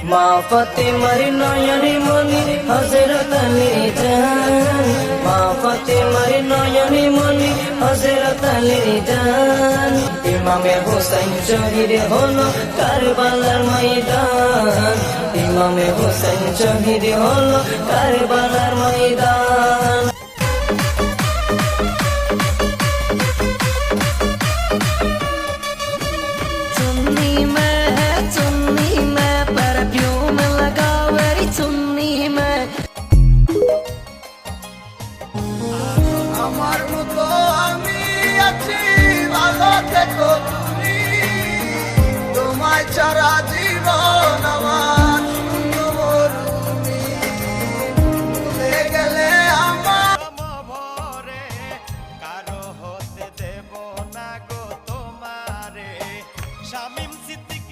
মা ফাতেমার নয়নে মনি হযরত আলী জান, মা ফাতেমার নয়নে মনি হযরত আলী জান। ইমামে হোসেন শহীদ হলো কারবালার ময়দান, ইমামে হোসেন শহীদ হলো কারবালার ময়দান। আমার মতো আমি আছি, ভালো থেকো তুমি, তোমায় ছাড়া